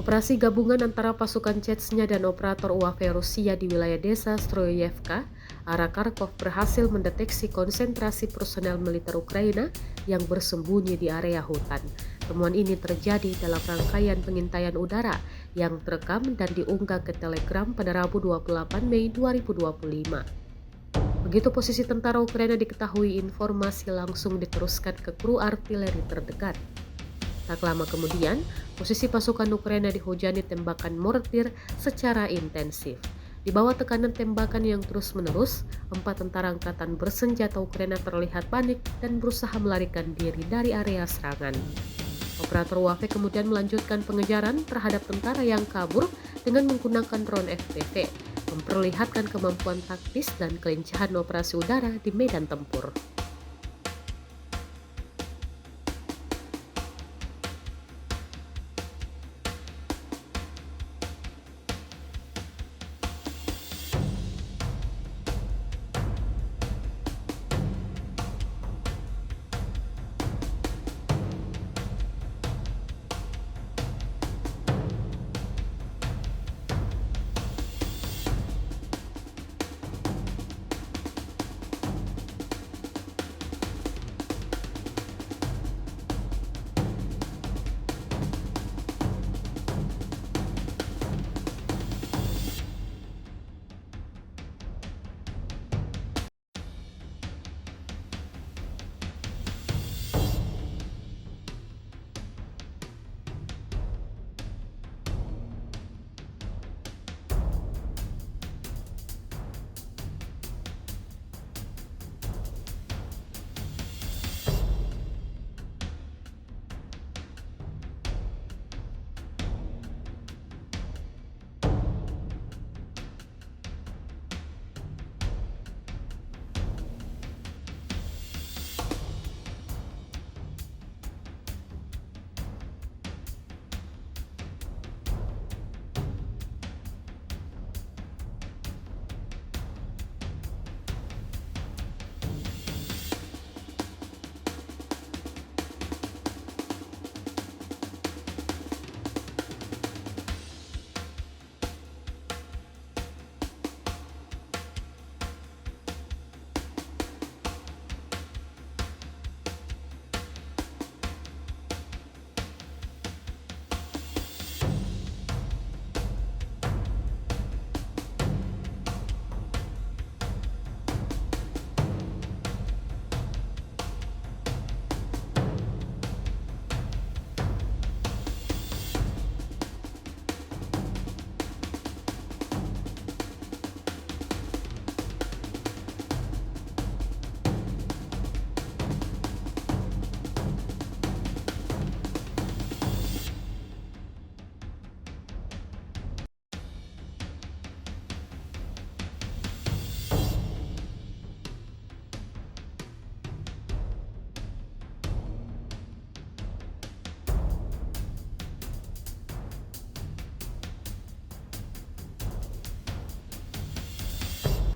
Operasi gabungan antara pasukan Chechnya dan operator UAV Rusia di wilayah desa Stroyevka, arah Kharkov berhasil mendeteksi konsentrasi personel militer Ukraina yang bersembunyi di area hutan. Temuan ini terjadi dalam rangkaian pengintaian udara yang terekam dan diunggah ke Telegram pada Rabu 28 Mei 2025. Begitu posisi tentara Ukraina diketahui, informasi langsung diteruskan ke kru artileri terdekat. Tak lama kemudian, posisi pasukan Ukraina dihujani tembakan mortir secara intensif. Di bawah tekanan tembakan yang terus-menerus, 4 tentara angkatan bersenjata Ukraina terlihat panik dan berusaha melarikan diri dari area serangan. Operator UAV kemudian melanjutkan pengejaran terhadap tentara yang kabur dengan menggunakan drone FPV, memperlihatkan kemampuan taktis dan kelincahan operasi udara di medan tempur.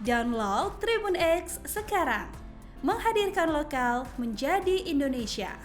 Download Tribun X sekarang, menghadirkan lokal menjadi Indonesia.